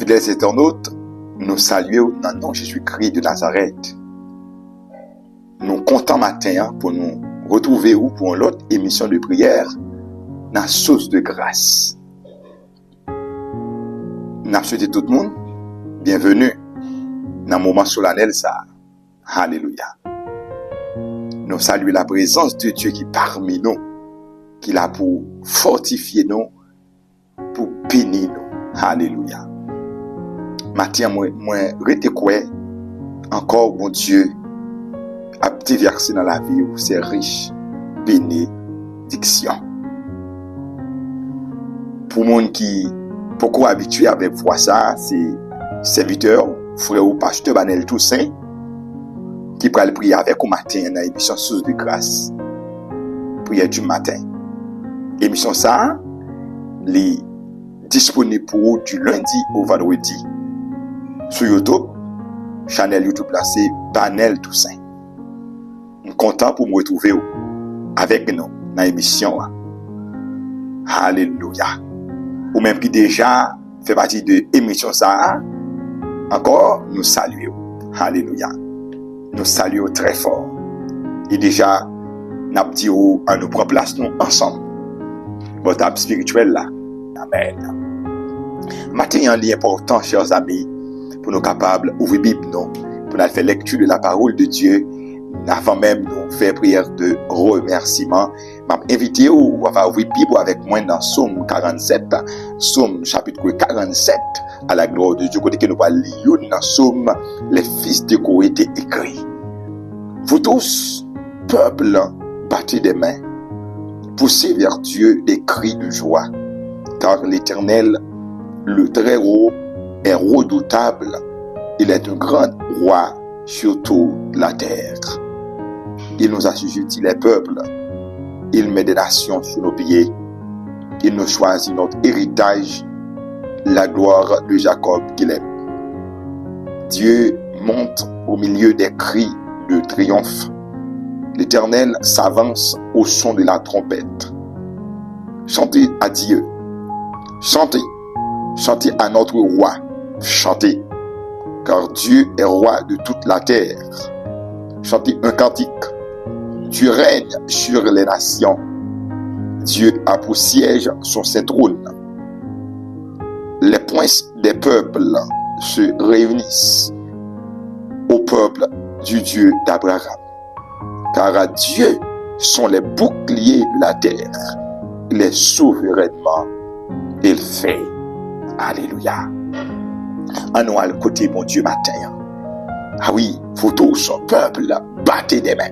Fidèles internautes, nous saluons dans le nom de Jésus-Christ de Nazareth. Nous comptons matin pour nous retrouver pour une autre émission de prière dans la source de grâce. Nous souhaitons tout le monde bienvenue dans le moment solennel ça. Alléluia. Nous saluons la présence de Dieu qui est parmi nous, qui est là pour fortifier nous, pour bénir nous. Alléluia. Matin, moi, rete quoi encore, mon Dieu, a déversé dans la vie où c'est riche bénédiction. Pour monde qui beaucoup habitué avec voir ça, c'est serviteur, frère ou pasteur Banel Toussaint, qui prend le prier avec au matin dans l'émission Source de grâce. Prière du matin. Émission ça, les disponible pour vous du lundi au vendredi. Sur YouTube, channel YouTube là, c'est Banel Toussaint. Je suis content pour me retrouver avec nous dans l'émission. Alléluia. Ou même qui déjà fait partie de l'émission ça, encore nous saluons. Alléluia. Nous saluons très fort. Et déjà, nous disons à nous prendre place nous ensemble. Votre âme spirituelle là. Amen. Matin, il y a un lien important, chers amis, pour nous capables d'ouvrir la Bible, pour nous faire lecture de la parole de Dieu. Avant même nous faire prière de remerciement, je invite vous à ouvrir la Bible avec moi dans Psaume 47, Psaume chapitre 47, à la gloire de Dieu, côté que nous allons lire dans Psaume, les fils de Corée étaient écrits. Vous tous, peuple, battez des mains, poussez vers Dieu des cris de joie, car l'Éternel, le Très-Haut, est redoutable. Il est un grand roi sur toute la terre. Il nous assujettit les peuples. Il met des nations sous nos pieds. Il nous choisit notre héritage, la gloire de Jacob qu'il aime. Dieu monte au milieu des cris de triomphe. L'Éternel s'avance au son de la trompette. Chantez à Dieu. Chantez. Chantez à notre roi. Chantez. Car Dieu est roi de toute la terre. Chantez un cantique. Dieu règne sur les nations. Dieu a pour siège son saint trône. Les princes des peuples se réunissent au peuple du Dieu d'Abraham. Car à Dieu sont les boucliers de la terre. Il est souverainement, il fait. Alléluia. En nous à le côté, mon Dieu, matin. Ah oui, vous tous, son peuple, battez des mains.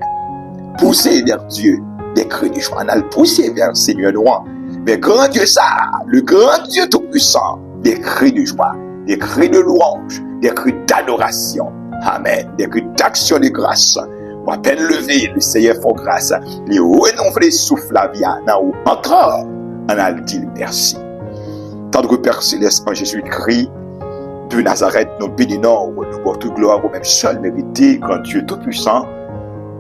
Poussez vers Dieu des cris de joie. Poussez vers le Seigneur noir. Mais grand Dieu ça, le grand Dieu tout-puissant, des cris de joie, des cris de louange, des cris d'adoration. Amen. Des cris d'action de grâce. Ou à peine levé, le Seigneur fait grâce. Les renouveler souffle la vie. Encore, on a dit merci. Tant que Père Céleste en Jésus-Christ de Nazareth, nous bénissons, nous portons gloire au même seul mérité, grand Dieu tout-puissant.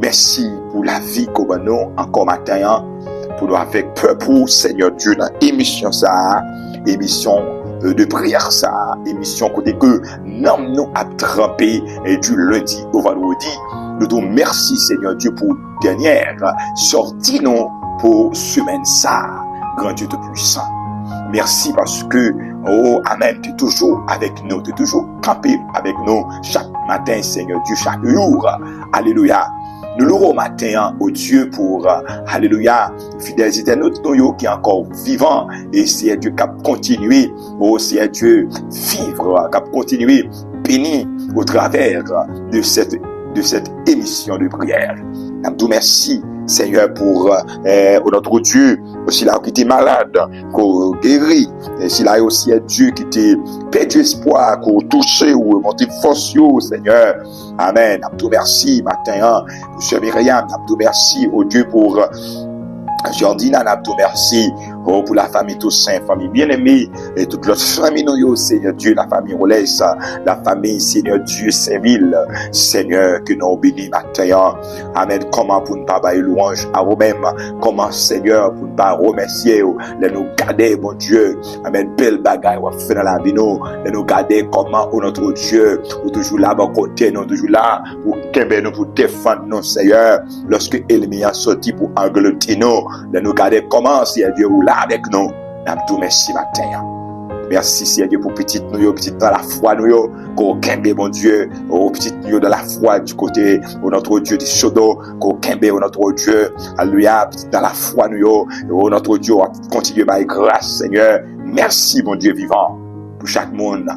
Merci pour la vie qu'on nous encore matin, pour nous avec peuple, Seigneur Dieu, dans l'émission ça, émission de prière ça, émission côté que nous a trempé du lundi au vendredi. Nous disons merci Seigneur Dieu pour dernière sortie nous pour semaine ça, grand Dieu tout-puissant. Merci parce que, oh, Amen, tu es toujours avec nous, tu es toujours campé avec nous chaque matin, Seigneur Dieu, chaque jour. Alléluia. Nous louons au matin au Dieu pour, alléluia, fidèles internautes qui est encore vivant et c'est Dieu qui a continué, oh, c'est Dieu vivre, qui a continué béni au travers de cette émission de prière. Nous merci Seigneur pour notre Dieu, aussi là qui était malade, qu'on guérit, et si là aussi est Dieu qui était perdu espoir, qu'on touché ou monté force, Seigneur. Amen. Nous merci matin, pour Sœur Myriam, nous merci au Dieu pour Jordina, nous merci Oh, pour la famille Toussaint, famille bien-aimée, et toute l'autre famille, nous, Seigneur Dieu, la famille Rolès, la famille, Seigneur Dieu, Saint-Ville, Seigneur, que nous bénis matin. Amen. Comment pour ne pas bailler louange à vous-même? Comment, Seigneur, pour ne pas remercier, de nous garder, mon Dieu. Amen. Belle bagaille, on fait dans la vie, nous, de nous garder comment, notre Dieu, ou toujours là, bon côté, nous, toujours là, pour qu'aimer nous, pour défendre nous, Seigneur. Lorsque l'ennemi a sorti pour engloutir nous, de nous garder comment, Seigneur Dieu, ou là avec nous. Nous tout merci matin. Merci, Seigneur Dieu, pour petite nous, petite dans la foi nous, qu'on kembe, mon Dieu, oh, petite nous dans la foi du côté, oh, notre Dieu du Sodo, qu'on kembe, oh, notre Dieu, alléluia, petite dans la foi nous, oh, notre Dieu, continue par grâce, Seigneur. Merci, mon Dieu vivant, pour chaque monde.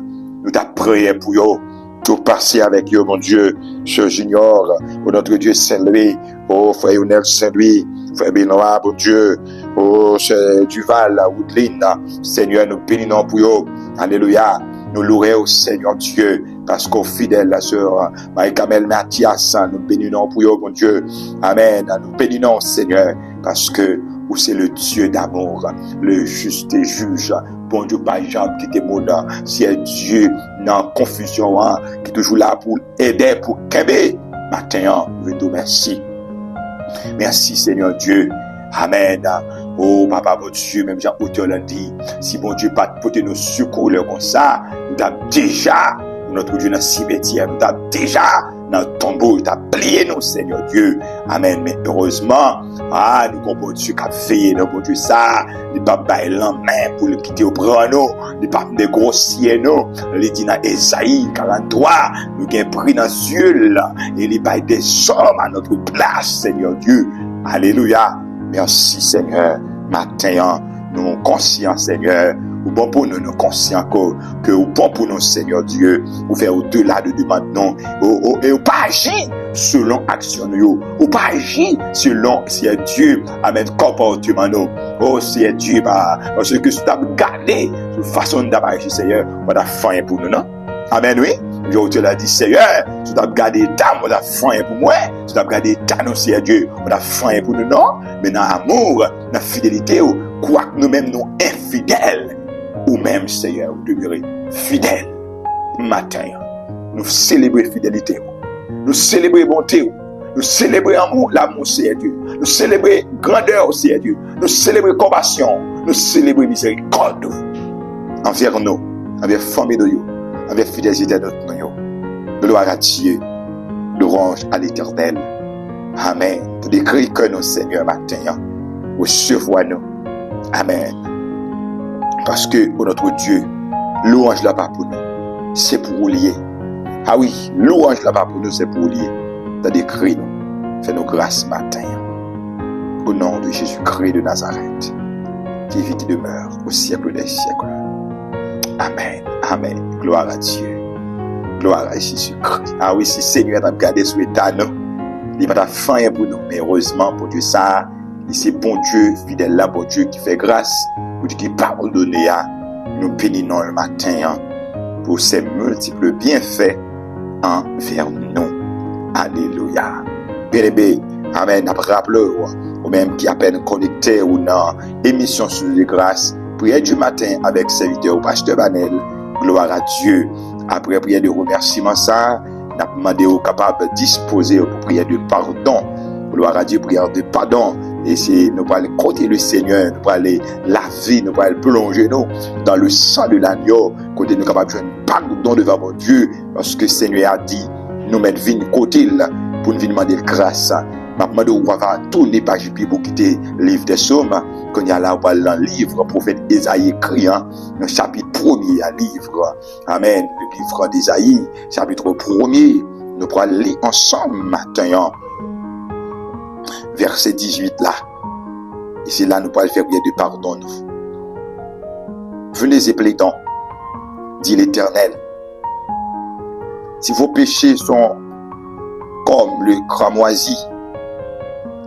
Nous t'a prié pour eux, tout passer avec eux, mon Dieu, Sœur Junior, oh, notre Dieu Saint-Louis, oh, frère Lionel Saint-Louis, frère Benoît, mon Dieu, oh, Sœur Duval, Woodline, Seigneur, nous bénissons pour eux, alléluia, nous louons au Seigneur Dieu, parce qu'au fidèle, la Sœur Marie-Camille Mathias, nous bénissons pour eux, mon Dieu, amen, nous bénissons, Seigneur, parce que où c'est le Dieu d'amour, le juste et juge, bon Dieu, pas Jean qui te monde, c'est Dieu dans confusion, hein, qui est toujours là pour aider, pour qu'aimer. Maintenant, je te remercie. Merci Seigneur Dieu. Amen. Oh Papa, mon Dieu, même Jean-Auteur l'a dit, si bon Dieu pas porter nos secours comme ça, nous avons déjà, notre Dieu dans le cimetière, nous avons déjà dans le tombeau, il t'a plié nous, Seigneur Dieu. Amen. Mais heureusement, nous comprenons Dieu qui a fait, nous, bon Dieu, ça, il pas bailler la main pour le quitter au bras, nous, il pas dégrossir, nous, il dit dans Esaïe 43, nous avons pris dans Dieu, et il baille des hommes à notre place, Seigneur Dieu. Alléluia. Merci, Seigneur. Matin, nous sommes conscients, Seigneur. Ou bon pour nous, nous conscients que ou bon pour nous, Seigneur Dieu, ou faire au-delà de demande, non, et ou pas agir selon action, nous, ou pas agir selon, c'est Dieu, amen, comportement, nous, oh, c'est Dieu, parce que si tu as gardé, de façon d'agir, Seigneur, on a faim pour nous, non? Amen, oui. Je te l'ai dit, Seigneur, tu as gardé ta, on a faim pour moi, tu as gardé ta, non, Seigneur Dieu, on a faim pour nous, non? Mais dans l'amour, dans la fidélité, quoi que nous-mêmes, nous infidèles, ou même, Seigneur, demeurer fidèle. Matin, nous célébrons fidélité, nous célébrons bonté, nous célébrons amour, l'amour, Seigneur Dieu, nous célébrons grandeur, Seigneur Dieu, nous célébrons compassion, nous célébrons miséricorde envers nous, envers famille de nous, envers fidélité de nous. Gloire à Dieu, louange à l'Éternel. Amen. Pour décrire que nous, Seigneur, matin, recevoir-nous. Amen. Parce que, oh notre Dieu, louange là-bas pour nous, c'est pour lier. Ah oui, louange là-bas pour nous, c'est pour lier. T'as décrit nous, fais-nous grâce matin. Au nom de Jésus-Christ de Nazareth, qui vit, qui demeure au siècle des siècles. Amen. Amen. Gloire à Dieu. Gloire à Jésus-Christ. Ah oui, si Seigneur t'a gardé sous l'état, nous, il va faim pour nous. Mais heureusement, pour Dieu, ça, c'est bon Dieu, fidèle là, bon Dieu qui fait grâce. Pour Dieu qui pardonne, nous bénissons le matin pour ses multiples bienfaits envers nous. Alléluia. Bien-aimé, amen. Après, ou même qui à peine connecté ou dans émission sur les grâces, prière du matin avec serviteur ou pasteur Banel. Gloire à Dieu. Après prière de remerciement, ça, nous avons demandé aux capables de disposer pour prière de pardon. Gloire à Dieu, prière de pardon. Et c'est, nous allons côté le Seigneur, nous allons laver, nous allons plonger nous dans le sang de l'agneau, côté nous capables de faire un pardon devant mon Dieu, parce que le Seigneur a dit, nous mettre vin côté pour nous demander grâce. Maintenant, on va tourner page Bible pour quitter le livre des Psaumes, quand il y a là, dans le livre, prophète Ésaïe écrit, le chapitre 1er à livre. Amen. Le livre d'Ésaïe, chapitre 1er, nous allons lire ensemble matin. Verset 18 là. Et c'est là nous pourrons faire prière de pardon. Venez et plaidons, dit l'Éternel. Si vos péchés sont comme le cramoisi,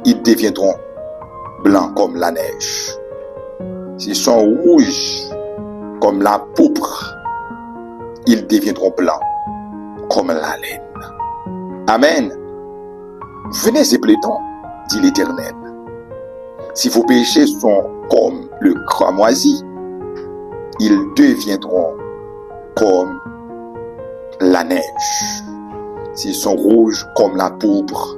ils deviendront blancs comme la neige. S'ils sont rouges comme la pourpre, ils deviendront blancs comme la laine. Amen. Venez et plaidons, dit l'Éternel. Si vos péchés sont comme le cramoisi, ils deviendront comme la neige. S'ils sont rouges comme la pourpre,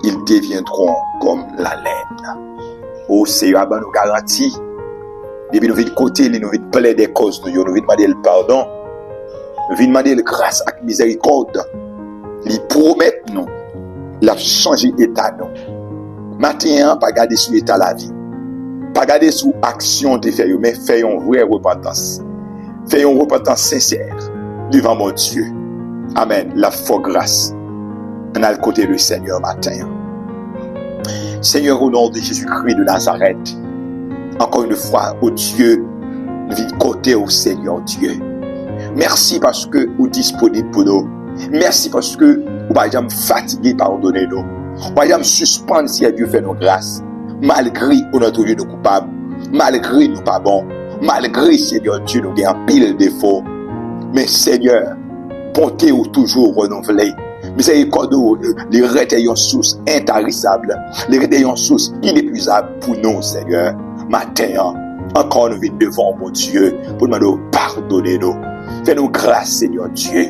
ils deviendront comme la laine. Oh Seigneur, nous garantit. Depuis nous venons côté, nous venons plaider des causes, nous venons demander le pardon, nous venons demander la grâce et la miséricorde. Ils promettent nous, ils ont changé l'état nous. Maintenant, pas garder sous l'état la vie, pas garder sous action de faire, mais faire une vraie repentance. Faire une repentance sincère devant mon Dieu. Amen. La forte grâce. On a le côté du Seigneur matin. Seigneur, au nom de Jésus-Christ de Nazareth, encore une fois, au Dieu, nous venons côté au Seigneur Dieu. Merci parce que vous êtes disponible pour nous. Merci parce que vous n'êtes jamais fatigué, pardonnez-nous. Vous n'êtes jamais suspendre si Dieu fait nos grâces. Malgré notre Dieu nous coupable, malgré nous pas bons, malgré Seigneur Dieu nous avons pile de défauts. Mais Seigneur, bonté ou toujours renouvelée. Miséricorde, les rétaillons source intarissable, les rétaillons source inépuisable pour nous, Seigneur. Matin, encore nous venons devant mon Dieu pour nous pardonner nous. Fais-nous grâce, Seigneur Dieu.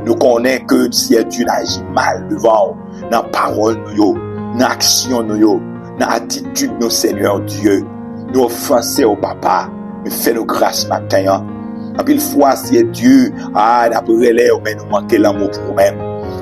Nous connaissons que si Dieu agit mal devant nous, dans la parole, dans l'action, dans l'attitude, nous, Seigneur Dieu. Nous offenser au Papa, mais fais-nous grâce matin. En pile fois, si Dieu, d'après les, mais nous manquons l'amour pour nous-mêmes.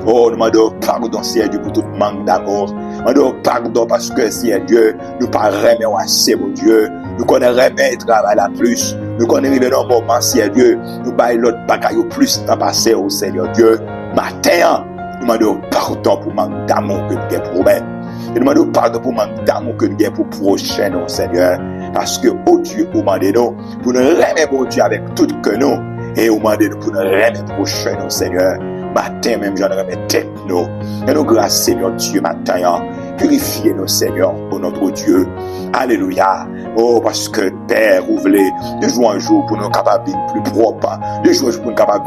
Oh, nous demandons pardon, Seigneur Dieu, pour tout manque d'amour. Nous demandons pardon parce que, Seigneur Dieu, nous ne parlons assez, mon Dieu. Nous connaissons jamais travail la plus. Nous connaissons les moments, Seigneur Dieu. Nous baillons l'autre bagaille plus dans passé, au Seigneur Dieu. Matin, nous demandons pardon pour manque d'amour que nous avons pour nous-mêmes. Nous demandons pardon pour manque d'amour que nous avons pour prochain, oh Seigneur. Parce que, oh Dieu, vous demandez-nous pour nous remettre, mon Dieu, avec tout que nous. Et vous demandez-nous pour nous remettre prochain, oh Seigneur. Matin même, j'en remets tête nous. Et nous grâce, Seigneur Dieu, matin. Purifiez-nous, Seigneur, pour notre Dieu. Alléluia. Oh, parce que Père, vous voulez, de jour en jour, pour nous capables plus propres, de jour en jour, pour nous capables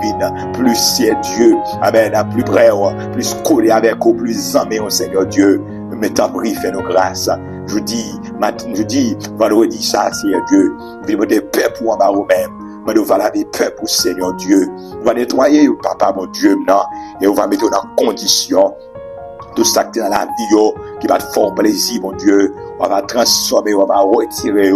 plus, c'est Dieu. Amen, plus près, plus collé avec vous, plus aimé, oh Seigneur Dieu. Mais t'en prie, fais-nous grâce. Je dis, vendredi, ça, Seigneur Dieu. Vivez des peurs pour en vous-même. Mais nous allons laver peuple, Seigneur Dieu. Nous allons nettoyer, Papa, mon Dieu, maintenant. Et on va mettre dans condition tout ça qui est dans la vie, qui va te faire plaisir, mon Dieu. On va transformer, on va retirer,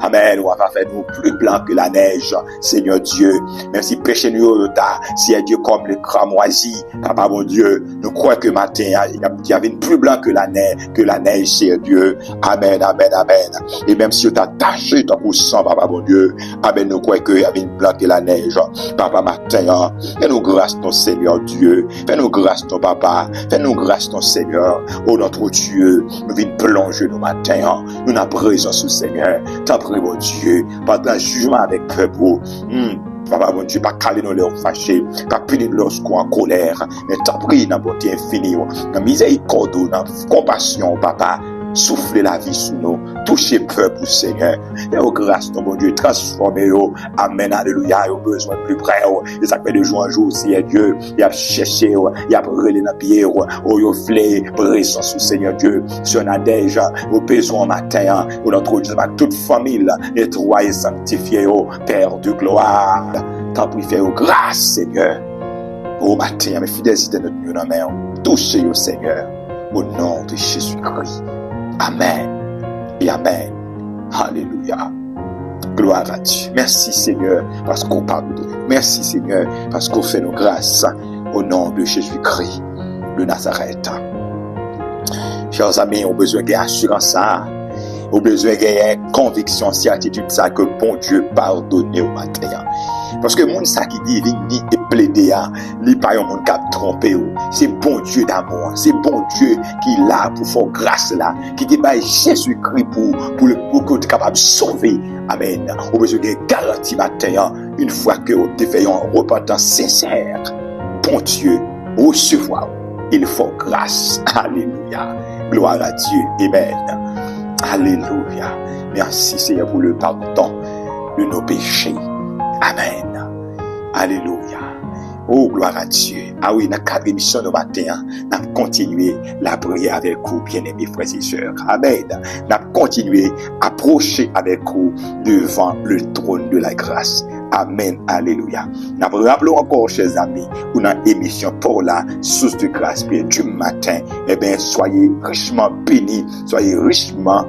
amen. On va faire nous plus blanc que la neige, Seigneur Dieu. Même si péché nous, si Dieu comme le cramoisi, Papa, mon Dieu, nous croyons que matin, il y avait une plus blanc que la neige, Seigneur Dieu. Amen, amen, amen. Et même si on t'a taché ton sang, Papa, mon Dieu, amen, nous croyons qu'il y avait une blanc que la neige, Papa, matin, fais-nous grâce, ton Seigneur Dieu. Fais-nous grâce, ton Papa. Fais-nous grâce, ton Seigneur. Oh, notre Dieu, nous venons plonger nos matins. Nous n'avons présence au Seigneur. T'en prie, mon Dieu, par un jugement avec peuple. Papa, mon Dieu, pas caler nos leurs fâchés, pas punir lorsqu'on en colère, mais t'en prie, dans bonté infinie, dans miséricorde, dans compassion, Papa. Soufflez la vie sur nous, touchez peuple, Seigneur. Et au grâce, ton bon Dieu, transformez-nous. Amen, alléluia. Au besoin plus près, et ça fait de jour en jour, Seigneur Dieu. Il a cherché, il a brûlé dans pied, il a flé, présence sous Seigneur Dieu. Si on a déjà, au besoin matin, où notre Dieu, toute famille, nettoyée, sanctifiée, Père de gloire. T'en prie, fais grâce, Seigneur. Au matin, mes fidélités de notre Dieu, dans main, touchez, Seigneur, au nom de Jésus-Christ. Amen et Amen. Alléluia. Gloire à Dieu. Merci Seigneur parce qu'on pardonne. Merci Seigneur parce qu'on fait nos grâces au nom de Jésus-Christ de Nazareth. Chers amis, on a besoin d'assurance, on a besoin de conviction, certitude, ça que bon Dieu pardonne au matin. Parce que moun ça qui dit vini et plaider, li pas yon moun qui a trompé. C'est bon Dieu d'amour, c'est bon Dieu qui est là pour faire grâce là, qui dit bah Jésus-Christ pour que tu capable de sauver. Amen. On besoin de garantie matin, une fois que on te fait une repentance sincère, bon Dieu, recevoir, il faut grâce. Alléluia. Gloire à Dieu. Amen. Alléluia. Merci Seigneur pour le pardon de nos péchés. Amen. Alléluia. Oh, gloire à Dieu. Ah oui, dans quatre émissions de matin, nous avons continué la prière avec vous, bien-aimés frères et sœurs. Amen. Nous avons continué à approcher avec vous devant le trône de la grâce. Amen. Alléluia. Nous rappelons encore, chers amis, pour une émission pour la source de grâce du matin. Eh bien, soyez richement bénis, soyez richement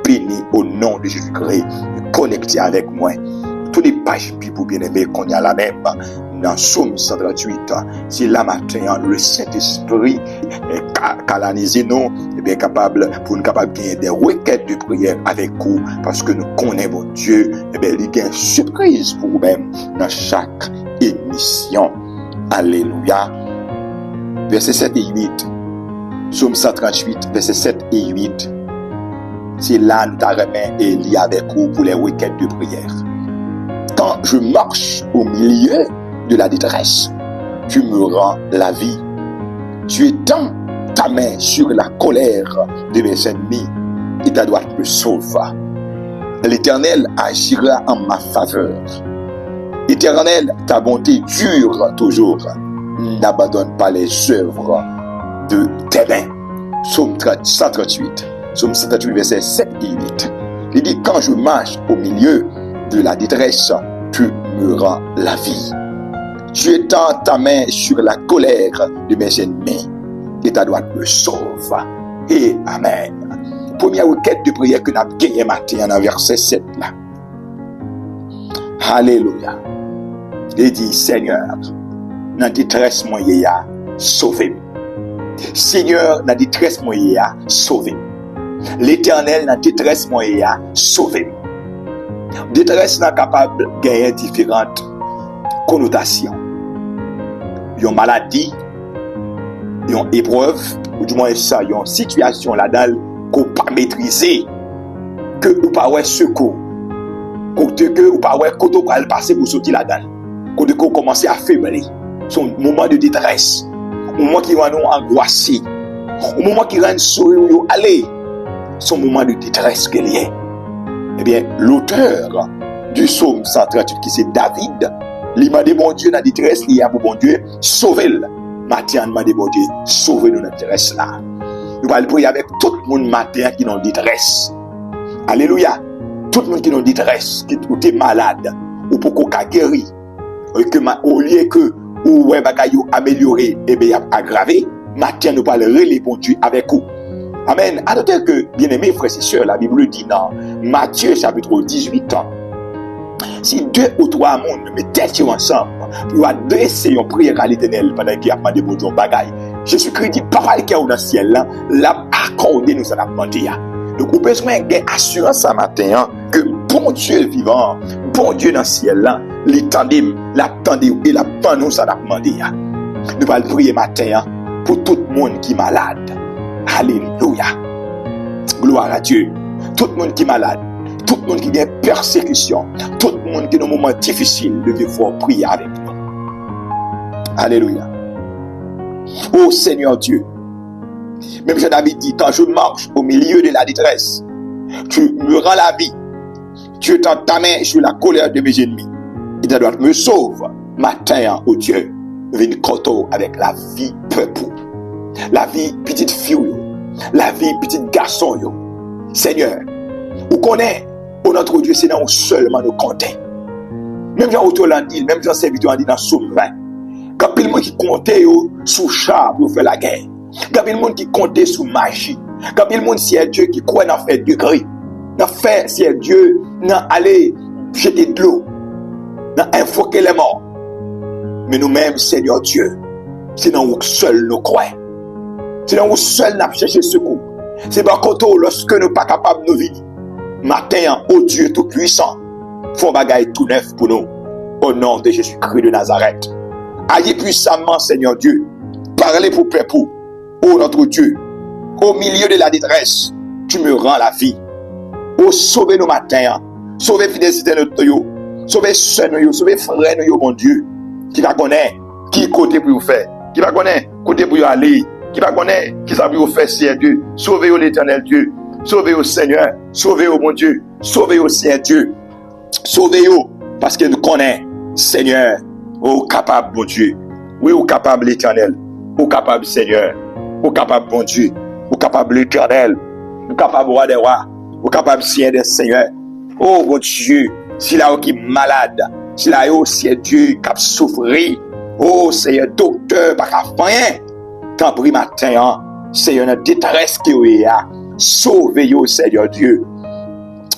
bénis au nom de Jésus-Christ. Connectez avec moi. Toutes les pages Bible bien-aimées qu'on a la même dans Somme 138, c'est là matin le Saint-Esprit canalise nous et bien capable pour nous capable gagner des requêtes de prière avec vous parce que nous connaissons Dieu et bien il y a une surprise pour vous-même dans chaque émission. Alléluia. Versets 7 et 8. Somme 138, versets 7 et 8. C'est là nous t'arrêtons et lié avec vous pour les requêtes de prière. Quand je marche au milieu de la détresse, tu me rends la vie. Tu étends ta main sur la colère de mes ennemis et ta droite me sauve. L'Éternel agira en ma faveur. Éternel, ta bonté dure toujours. N'abandonne pas les œuvres de tes mains. Psaume 138. Psaume 138, versets 7 et 8. Il dit, quand je marche au milieu de la détresse, tu me rends la vie. Tu étends ta main sur la colère de mes ennemis et ta droite me sauve. Et Amen. Première requête de prière que nous avons gagnée matin dans verset 7 là. Alléluia. Il dit, Seigneur, dans la détresse moyenne, sauvez-moi. Seigneur, dans la détresse moyenne, sauvez-moi. L'Éternel, dans la détresse moyenne, sauvez-moi. Détresse n'est capable de gagner différentes connotations. Une maladie, une épreuve, ou du moins ça, une situation là-dedans qu'on ne peut pas maîtriser, que vous ne pouvez pas secours, que vous ne pouvez pas passer pour sortir là-dedans, que vous commencez à faiblir. C'est un moment de détresse, un moment qui va nous angoisser, un moment qui va nous sourire, aller. C'est un moment de détresse qu'il y a. Eh bien, l'auteur du psaume 138, qui c'est David, il m'a dit, mon Dieu, dans la détresse, il y a pour bon Dieu, sauvez-le. Matin, il m'a dit, bon Dieu, sauvez-nous dans la détresse là. Nous allons prier avec tout le monde matin qui est en détresse. Alléluia. Tout le monde qui est en détresse, qui est malade, ou pour qu'on guéri, au lieu que, ou ouais, bagaille amélioré, et bien, aggravé, matin, nous allons relayer, bon Dieu, avec vous. Amen. À noter que, bien-aimés frères et sœurs, la Bible dit dans Matthieu chapitre 18, si 2 ou 3 mondes mettent ensemble pour adresser une prière à l'Éternel pendant qu'il a demandé bon Dieu bagaille, Jésus-Christ dit, papa qui est dans le ciel là, l'a accordé nous ça l'a demandé. Donc, vous besoin d'une assurance ce matin que bon Dieu vivant, bon Dieu dans le ciel là, l'attendait et l'attend nous ça l'a demandé. Nous allons prier matin pour tout le monde qui est malade. Alléluia. Gloire à Dieu. Tout le monde qui est malade, tout le monde qui a persécution, tout le monde qui est dans un moment difficile, devait pouvoir prier avec nous. Alléluia. Oh Seigneur Dieu, même Jean-David dit, quand je marche au milieu de la détresse, tu me rends la vie. Tu étends ta main sur la colère de mes ennemis. Et ta droite me sauve. Matin, oh Dieu, viens coteau avec la vie peuple. La vie petite fille, la vie petit garçon. Seigneur, vous connaissez, pour notre Dieu, c'est dans seulement nous compter. Même Jean-Auto l'a dit, même Jean-Serviteur l'a dit dans Somme 20. Quand il y a des gens qui comptaient sous char pour faire la guerre. Quand il y a des gens qui comptaient sous magie. Quand il y a des gens si Dieu qui croit dans faire du gris. Dans faire si Dieu dans aller jeter de l'eau. Dans invoquer les morts. Mais nous-mêmes, Seigneur Dieu, c'est dans vous seul nous croyons. C'est dans vous seul nous cherchons secours. C'est par contre lorsque nous ne sommes pas capables de nous vivre. Matin, ô Dieu tout-puissant, faut bagaille tout neuf pour nous. Au nom de Jésus-Christ de Nazareth. Agis puissamment, Seigneur Dieu. Parlez pour peuple. Ô notre Dieu, au milieu de la détresse, tu me rends la vie. Ô sauvez nos matins. Sauvez fidélité de notre yo. Sauvez soeur nous, sauvez frère nous, mon Dieu. Qui va connaître, qui côté pour vous faire. Qui va connaître, côté pour vous aller. Qui va connaître, qui va vous faire, Seigneur Dieu. Sauvez-vous l'éternel Dieu. Sauvez-vous Seigneur. Sauvez-vous mon Dieu. Sauvez-vous Seigneur Dieu. Sauvez-vous parce que nous connaissons, Seigneur, oh capable, mon Dieu. Oui, ou capable l'Éternel. Ou capable Seigneur. Ou capable bon Dieu. Ou capable l'Éternel. Ou capable roi des rois. Ou capable Seigneur des seigneurs. Oh bon Dieu, si là qui est malade, si là aussi est Dieu qui a souffert. Oh Seigneur, docteur, pas qu'à rien. T'en prie matin, hein, Seigneur, notre détresse qui est là. Sauvez-vous, Seigneur Dieu.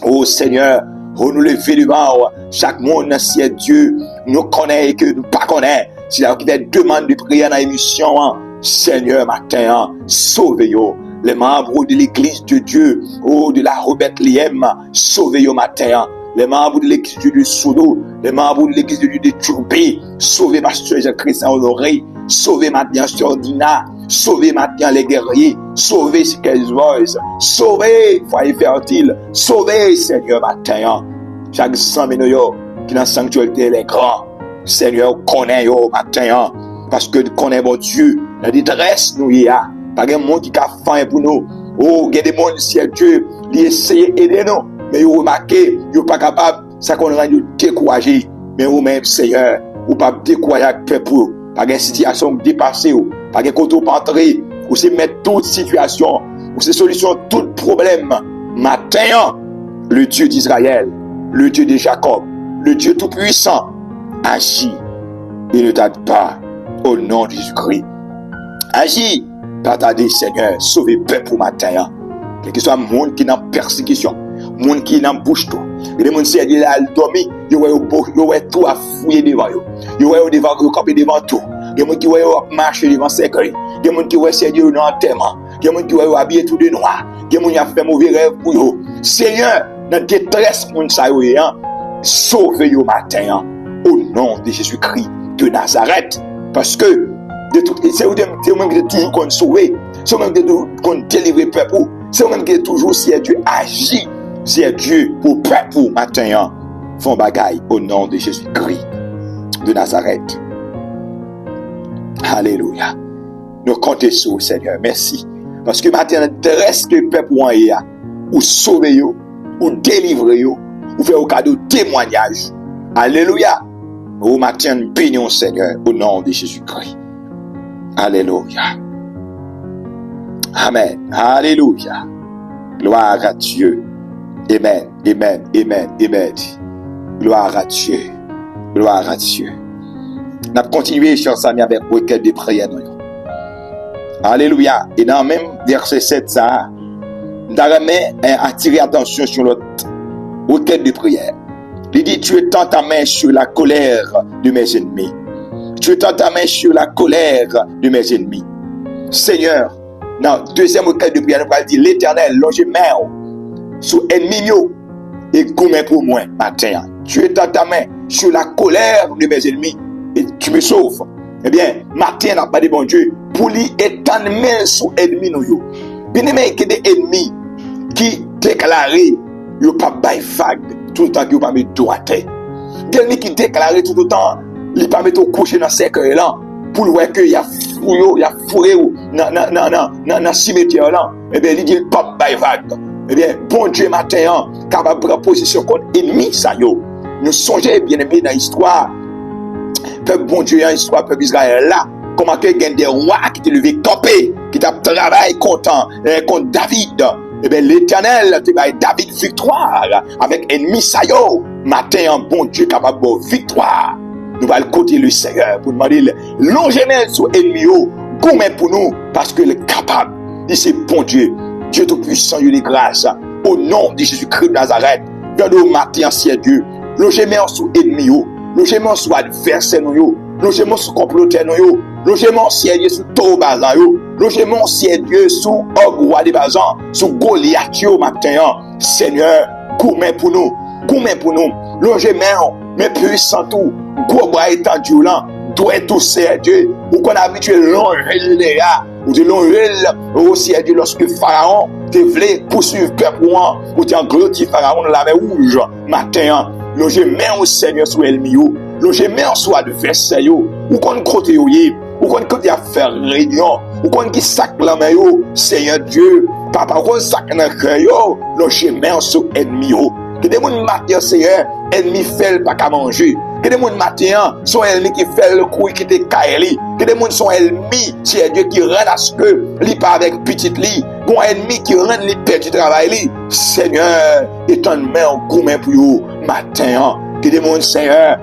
Oh Seigneur, oh nous lever devant chaque monde, c'est Dieu, nous connaît et que nous pas connaît. Si là qui fait demande de prière dans l'émission, hein, Seigneur, matin, hein, sauvez-vous. Les membres de l'église de Dieu, oh, de la Robert-Liem, sauvez-vous matin, hein. Les membres de l'église de Dieu de Soudo, les membres de l'église de Dieu de Turbé, sauvez pasteur Jean-Christian Honoré, sauvez maintenant Sœur Dina, sauvez maintenant les guerriers, sauvez Sikez Voice, sauvez Foyer Fertile, sauvez Seigneur matin, chaque sang qui dans la sanctualité les grands, Seigneur connaît yo matin, parce que connaît mon Dieu, la détresse nous y a, pas de monde qui a faim pour nous, oh, il y a des gens si Dieu, il essaye d'aider nous, mais vous remarquez, vous n'êtes pas capable, ça qu'on rend découragé, mais vous-même Seigneur, vous ne pouvez pas décourager le peuple, pas de situation dépassée, pas de côté pour entrer, vous se mettre toute situation, vous se solutionner tout problème. Matin, le Dieu d'Israël, le Dieu de Jacob, le Dieu tout-puissant, agit et ne tarde pas au nom de Jésus-Christ. Agis, partagez Seigneur, sauvez le peuple pour matin. Quel que soit le monde qui est en persécution, le monde qui est en bouche tout. Et les gens qui sont dormi, ils ont tout à fouiller devant eux. Ils ont devant camper devant tout. Il y a des gens qui marcher devant cercueil. Il y a des gens qui ont essayé de enterrement. Il y a des gens qui ont habillé tout de noir. Il y a des gens qui ont fait mauvais rêve pour eux. Seigneur, dans détresse, sauvez-vous matin au nom de Jésus-Christ de Nazareth. Parce que c'est vous-même qui êtes toujours qu'on sauver. C'est vous-même qui êtes toujours qu'on délivre le peuple. C'est vous-même qui êtes toujours si Dieu agit. Si Dieu pour peuple matin font bagaille au nom de Jésus-Christ de Nazareth. Alléluia. Nous comptons sur vous, Seigneur. Merci. Parce que maintenant, reste que le peuple ou sauver, ou délivrer, ou faire au cadeau témoignage. Alléluia. Nous matin, bénissons, Seigneur, au nom de Jésus-Christ. Alléluia. Amen. Alléluia. Gloire à Dieu. Amen. Amen. Amen. Amen. Gloire à Dieu. Gloire à Dieu. Nous avons continué, chers amis, avec requête de prière. Alléluia. Et dans le même verset 7, ça, nous avons attiré attention sur notre requête de prière. Il dit, tu étends ta main sur la colère de mes ennemis. Tu étends ta main sur la colère de mes ennemis. Seigneur, dans la deuxième requête de prière, nous allons dire, l'Éternel, loge main sur ennemi et gourmet pour moi, matin. Tu étends ta main sur la colère de mes ennemis et tu me sauves. Eh bien, matin, n'a pas de bon Dieu, pour lui étendre main sur ennemi nous. Bien aimé, il y a des ennemis qui déclarent, ils pas bail vague tout le temps qu'ils pas mettre droite. Des ennemis qui déclarent tout le temps, ils pas mettre coucher dans cercueil là pour voir que il y a fourré dans le cimetière là. Eh bien, il dit pas bail vague. Eh bien, bon Dieu matin, capable de prendre position contre ennemi ça yo. Nous songeons bien aimé dans l'histoire. Peuple bon Dieu, dans l'histoire peuple Israël là, comment que gagne des rois qui te levé camper, qui t'a travaillé contre David. Eh bien, l'Éternel te donne David victoire avec ennemi ça yo. Matin, bon Dieu capable de victoire. Nous allons côté le Seigneur pour demander longément sur ennemi yo, gourmet pour nous parce que le capable. Il c'est bon Dieu. Dieu tout-puissant, il est grâce. Au nom de Jésus-Christ de Nazareth, viens nous matin, ciel Dieu. Logement sur ennemi, logement sur adversaire, logement sur comploteur, logement ciel Dieu sur tout bazan, logement ciel Dieu sur Ogwa de bazan, sur Goliath, matin. Seigneur, gourmet pour nous, logement, mais puissant tout, gros bras étendu là, doit être tout ciel Dieu, ou qu'on a habitué l'ongel là. Ou de l'ongel aussi Dieu lorsque Pharaon te voulait poursuivre peuple ou te englouti Pharaon dans la mer rouge matin loge main au Seigneur sur ennemi loge main sur adversaire ou qu'on côté yo ou qu'on côté à faire réunion ou qu'on qui sac la main Seigneur Dieu papa qu'on sac dans cœur yo loge main sur ennemi que des monde matin Seigneur ennemi fait pas qu'à manger Que des gens matin sont ennemis qui fait le coup qui te caille. Que des gens sont ennemis, c'est Dieu qui rend à ce que li pas avec petite li. Bon ennemi qui rend li perdre du travail li. Seigneur, étonnement gourmet pour vous matin. Que des gens Seigneur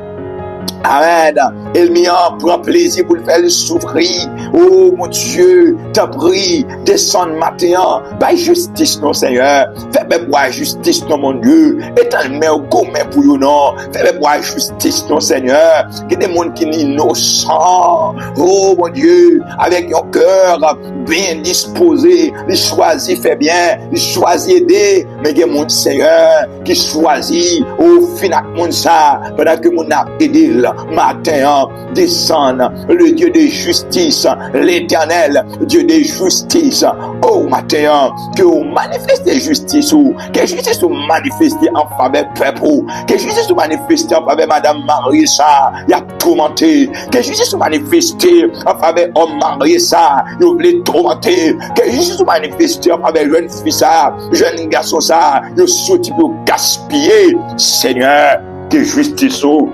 Amen. Ennemi prend plaisir pour le faire souffrir. Oh mon Dieu, t'en prie, descends matin. By justice, non Seigneur. Fais-moi voir justice, non mon Dieu. Éternellement, gourmet pour vous, non. Fais-moi voir justice, non Seigneur. Que des gens qui sont innocents. Oh mon Dieu, avec un cœur bien disposé, ils choisissent fait bien, ils choisissent aider. Mais il y a des gens, Seigneur, qui choisissent au final, mon ça, pendant que mon a aidé matin, descend le Dieu de justice, l'Éternel, Dieu de justice. Oh matin, que vous manifestez justice, que justice vous manifestez en faveur peuple, que justice vous manifestez en faveur Madame Marissa, il a tourmenté, que justice vous manifestez en faveur homme Marissa, il voulait tourmenter, que justice vous manifestez en faveur jeune fille ça, jeune garçon ça, il sorti pour gaspiller, Seigneur, que justice vous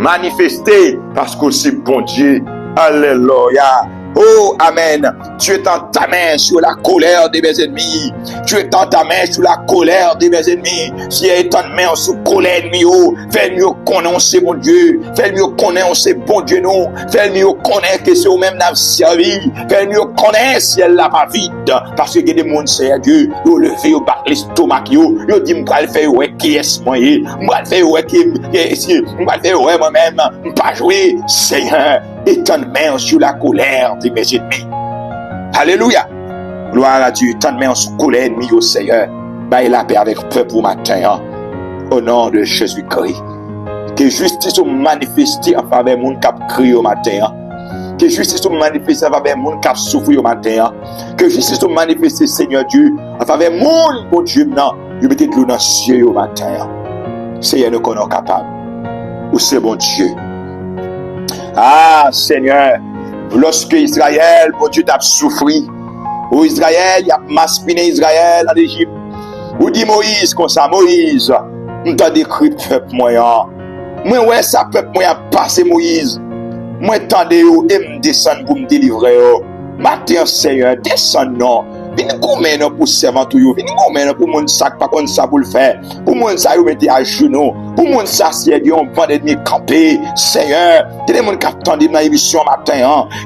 manifester parce que c'est bon Dieu. Alléluia. Oh, Amen. Tu es en ta main sur la colère de mes ennemis. Tu es en ta main sur la colère de mes ennemis. Si tu es en main sur la colère de mes ennemis, fais-mieux connaître c'est mon Dieu. Fais-mieux connaître c'est bon Dieu nous. Fais-mieux connaître que c'est au même n'a servi. Fais-mieux connaître si elle l'a pas vite. Parce que des gens c'est Dieu. Ils levé au bas l'estomac. Ils disent m'pa le faire ouais qui est moi. M'pa le faire ouais qui m'pa le faire ouais moi-même. M'pa jouer Seigneur. Étends main sur la colère de mes ennemis. Alléluia. Gloire à Dieu. Étends main sur la colère de mes ennemis au Seigneur. Baille la paix avec le peuple matin. Au nom de Jésus-Christ. Que justice soit manifestée en faveur de monde qui a crié au matin. Que justice soit manifestée en faveur de monde qui a souffert au matin. Que justice soit manifestée, Seigneur Dieu, en faveur de monde, mon Dieu, non. Je mettez de l'eau dans le ciel au matin. Seigneur, nous connaissons capable. Ou c'est bon Dieu. Ah, Seigneur, lorsque Israël, mon Dieu, t'a souffri, ou Israël, il a maspiné Israël en Égypte, ou dit Moïse, comme ça, Moïse, on t'a décrit peuple moyen. Moi, ouais, ça peuple moyen passé Moïse. Moi, tendez ou et me descendre pour me délivrer. Matin, Seigneur, descend non. Vini gourmet pour servant tout yo. Vini gourmet pour mon sac, pas comme ça pour le faire. Pour mon ça, vous mettez à genoux. Pour mon ça, c'est Dieu, on va d'ennemi camper. Seigneur, il y a des gens qui attendent dans l'émission matin.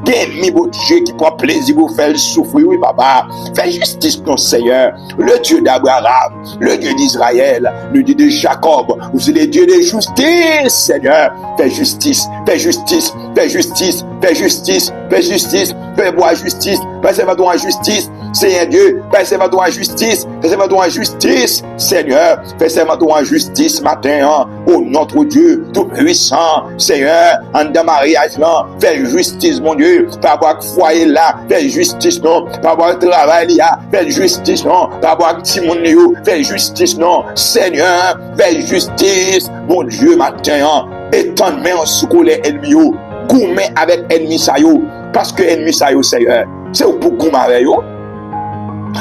Il y a des amis, Dieu, qui prend plaisir pour faire souffrir. Oui, papa. Fais justice, non, Seigneur. Le Dieu d'Abraham, le Dieu d'Israël, le Dieu de Jacob. Vous êtes le Dieu de justice, Seigneur. Fais justice, fais justice, fais justice, fais justice, fais justice, fais-moi justice, fais-moi justice. Seigneur Dieu, fais-moi en justice, fais-moi en justice, Seigneur, fais-moi en justice matin, oh notre Dieu, tout puissant, Seigneur, en de mariage là, fais justice mon Dieu, par avoir foyer là, fais justice non, par avoir travail là, fais justice non, par avoir Timonio, fais justice non, Seigneur, fais justice, mon Dieu matin, étends main sur les ennemis, gourmet avec ennemi ça yo, parce que ennemi ça yo, Seigneur, c'est pour gourmet avec yo.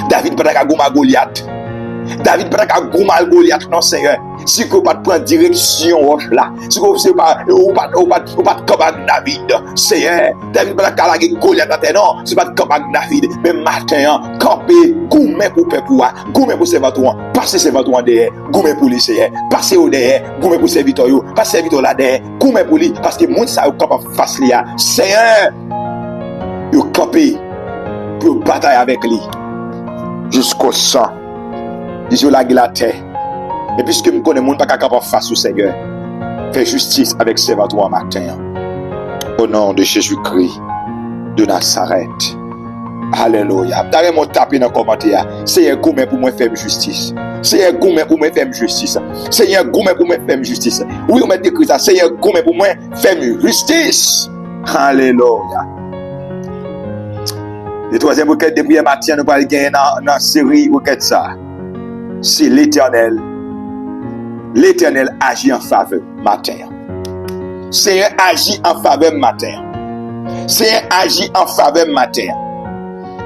David pas qu'à gouma Goliath. David pas qu'à gouma Goliath non Seigneur. Si vous pas prendre direction roche là. Si vous c'est pas ou pas comme David. Seigneur, David pas qu'à la Goliath non, c'est pas comme David. Mais matin camper goumé pour peuple, goumé pour serviteur, passer serviteur derrière, goumé pour lui Seigneur. Passer au derrière, goumé pour serviteur yo, passer serviteur là derrière, goumé pour lui parce que monde ça capable face lui. Seigneur, yo camper pour batailler avec lui. Jusqu'au sang. Dis la terre. Et puisque je connais mon pas capable face au Seigneur, fais justice avec serviteur matin. Au nom de Jésus-Christ de Nazareth. Alléluia. D'ailleurs, mon tapé dans le commentaire. Seigneur, gourmet pour moi faire justice. Seigneur, gourmet pour moi faire justice. Seigneur, gourmet pour moi faire justice. Oui, on met écrit ça. Seigneur, gourmet pour moi faire justice. Alléluia. Le troisième requête de prière matin, nous allons gagner dans la série requête ça. C'est l'Éternel. L'Éternel agit en faveur matin. Seigneur agit en faveur matin. Seigneur agit en faveur matin.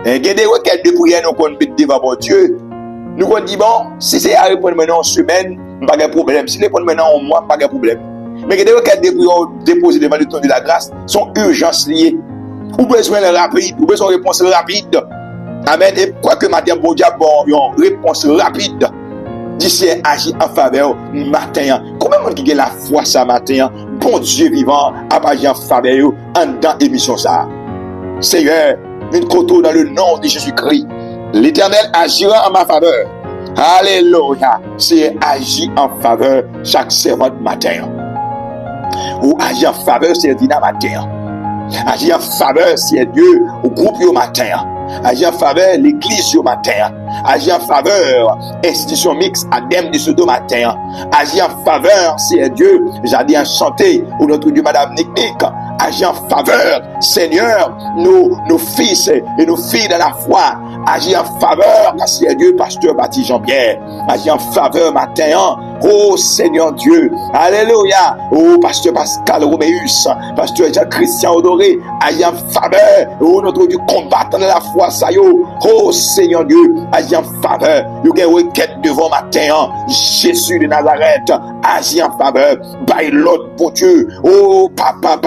Et il y a des requêtes de prière nous qu'on met devant mon Dieu. Nous qu'on dit bon, si c'est à répondre maintenant en semaine, pas de problème. Si répondre maintenant en mois, pas de problème. Mais que des requêtes déposées devant le trône de la grâce sont urgences liées. Ou besoin de rapide, ou besoin de réponse rapide. Amen. Et quoi que madame bon Dieu bon, une réponse rapide. D'ici agir en faveur matin. Combien de monde qui a la foi ça matin? Bon Dieu vivant, à agir en faveur en dans émission ça. Seigneur, une côte dans le nom de Jésus-Christ. L'Éternel agira en ma faveur. Alléluia. C'est agir en faveur chaque servant matin. Ou agir en faveur c'est dîner matin. Agir en faveur c'est Dieu au groupe au matin. Agir en faveur l'église au matin. Agir en faveur institution mixte Adem de ce matin. Agir en faveur c'est Dieu, j'ai dit en santé ou notre Dieu Madame Nick. Agir en faveur, Seigneur, nos fils et nos filles de la foi. Agir en faveur, c'est Dieu, Pasteur Baptiste Jean-Pierre. Agir en faveur matin. Oh Seigneur Dieu, alléluia. Oh Pasteur Pascal Roméus, Pasteur Jean-Christian Odoré, agir en faveur. Oh notre Dieu, combattant de la foi, ça y est. Oh Seigneur Dieu, agir en faveur. Il y a une requête devant matin. Jésus de Nazareth, agir en faveur. By l'autre pour Dieu. Oh papa,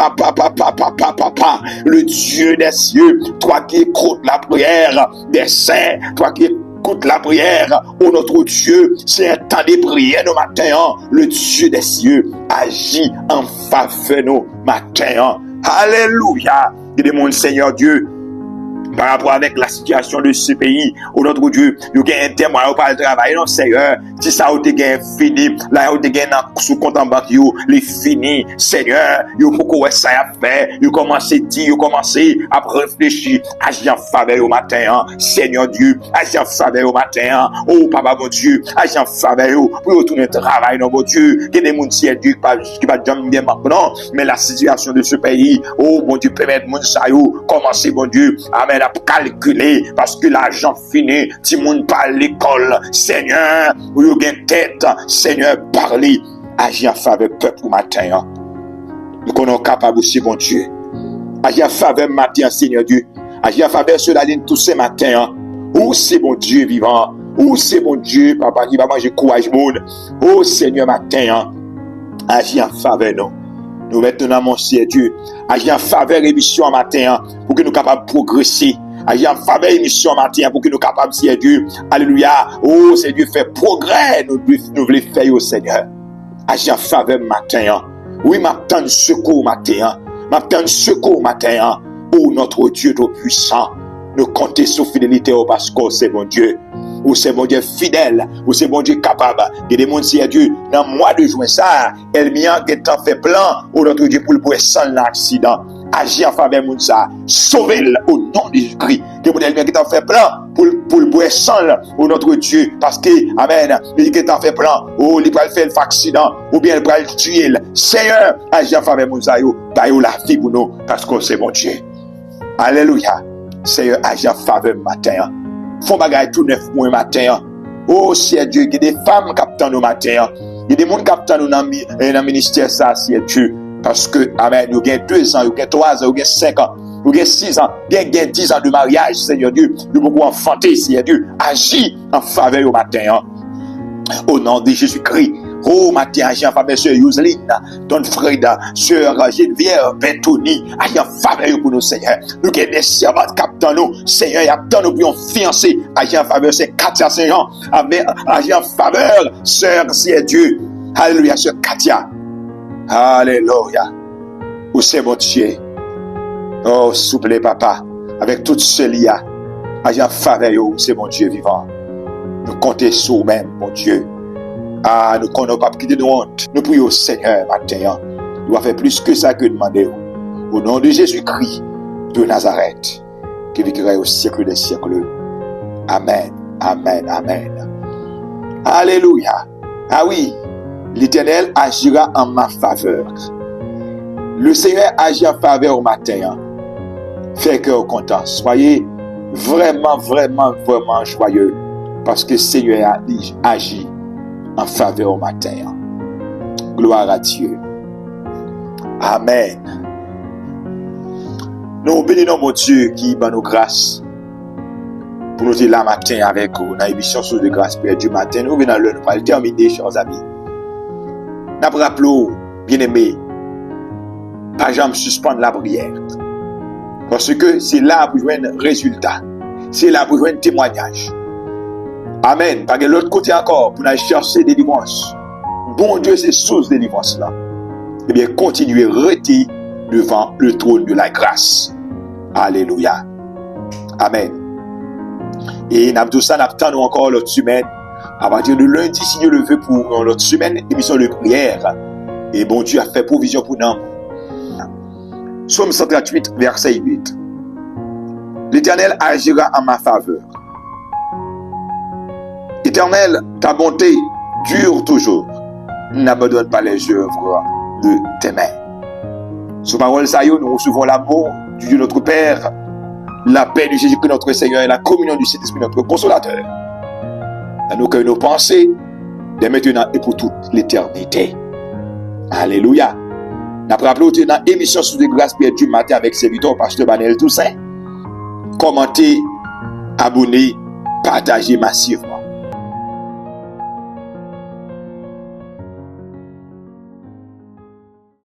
le Dieu des cieux, toi qui écoutes la prière des saints, toi qui écoute la prière, oh notre Dieu, c'est un temps de prière nos matins, le Dieu des cieux agit en faveur nos matins. Alléluia. Il y a des mondes, Seigneur Dieu, par rapport avec la situation de ce pays, où notre Dieu, il y a un témoin, il pas le travail, non, Seigneur, si ça a été fini, là, il y a sous compte en banque, il fini, Seigneur, il faut qu'on ça à faire, il commence à dire, il commence à réfléchir, agir en faveur au matin, Seigneur Dieu, agir en faveur au matin, oh, Papa, mon Dieu, agir en faveur, pour retourner au travail, non, mon Dieu, qu'il y a des gens qui va jamais bien maintenant, mais la situation de ce pays, oh, mon Dieu, permettre mon ça, commencer, mon Dieu, amen, à calculer, parce que l'argent fini, si moun pas à l'école, Seigneur, ou y a une tête, Seigneur, parlez, agir en faveur peuple au matin, nous sommes capables aussi, mon Dieu, agir en faveur matin, Seigneur Dieu, agir en faveur sur la ligne tous ces matins, où c'est mon Dieu vivant, où c'est mon Dieu, papa, qui va manger courage, monde, oh Seigneur matin, agir en faveur, non. Nous maintenant, mon Dieu, agir en faveur émission matin pour que nous capables de progresser. Agir en faveur émission matin pour que nous capables, Dieu, alléluia, oh, c'est Dieu fait progrès, nous voulons faire au Seigneur. Agir en faveur matin. Oui, m'attend secours matin. M'attend secours matin. Oh, notre Dieu tout-puissant. Nous comptons sur fidélité parce que c'est mon Dieu. Ou c'est mon Dieu fidèle, ou c'est mon Dieu capable. Il y a des gens qui disent Dieu, dans le mois de juin, ça, elle vient qui est en fait plan, ou notre Dieu pour le pouvoir sans l'accident. Agir en faveur de ça, sauver-le au nom de Jésus-Christ. Que mon Dieu qui est en fait plan, pour le pouvoir sans ou notre Dieu, parce que, amen, il qui est en fait plan, ou il va faire l'accident, ou bien il va le tuer. Seigneur, agir en faveur de ça, baillez la vie pour nous, parce que c'est mon Dieu. Alléluia. Seigneur, agir en faveur de matin. Font bagaille tout neuf pour un matin. Oh, c'est Dieu, il y a des femmes qui attendent au matin. Il y a des gens qui attendent dans le ministère, ça, c'est Dieu. Parce que, amen, nous avons 2 ans, nous avons 3 ans, nous avons 5 ans, nous avons 6 ans, nous avons 10 ans de mariage, Seigneur Dieu. Nous avons beaucoup enfanté, Seigneur Dieu. Agis en faveur au matin. Au nom de Jésus-Christ. Oh, matin, agis en faveur de Sœur Yuseline, Don Freda, Sœur Geneviève, Bentoni, agis en faveur pour nous, Seigneur. Nous avons des servantes qui attendent nous, Seigneur, et attendent nous pour nous fiancer. Agis en faveur de Sœur Katia Saint-Jean, agis en faveur, Sœur, c'est Dieu. Alléluia, Sœur Katia. Alléluia. Où c'est mon Dieu? Oh, souple, Papa, avec tout ce lien, agis en faveur, c'est mon Dieu vivant. Nous comptons sur nous-mêmes, mon Dieu. Ah, nous ne connaissons pas quitter de honte. Nous prions au Seigneur matin. Il va faire plus que ça que demander. Au nom de Jésus-Christ de Nazareth, qui vivra au siècle des siècles. Amen, amen, amen. Alléluia. Ah oui, l'Éternel agira en ma faveur. Le Seigneur agit en faveur au matin. Fait cœur content. Soyez vraiment, vraiment, vraiment joyeux. Parce que le Seigneur agit en faveur au matin. Gloire à Dieu. Amen. Nous bénissons mon Dieu qui va nous grâce pour nous dire là matin avec vous dans l'émission Source de grâce Père du matin. Nous venons le nous terminer, chers amis. Nous rappelons bien-aimé, pas jamais suspendre la prière. Parce que c'est là pour jouer un résultat. C'est là pour jouer un témoignage. Amen. Par de l'autre côté encore, pour aller chercher des délivrance. Bon Dieu, c'est source de délivrance là. Eh bien, continuez à rester devant le trône de la grâce. Alléluia. Amen. Et nous avons tout ça, nous attendons encore l'autre semaine. À partir de lundi, si Dieu le veut, pour l'autre semaine, émission de prière. Et bon Dieu a fait provision pour nous. Psaume 138, verset 8. L'Éternel agira en ma faveur. Éternel, ta bonté dure toujours. N'abandonne pas les œuvres de tes mains. Sous parole ça, nous recevons l'amour du Dieu notre Père, la paix de Jésus-Christ notre Seigneur et la communion du Saint-Esprit notre Consolateur. Dans nos cœurs, nos pensées, dès maintenant et pour toute l'éternité. Alléluia. Nous avons rappelé dans l'émission sous les grâces du matin avec serviteur pasteur Banel Toussaint. Commentez, abonnez, partagez massivement.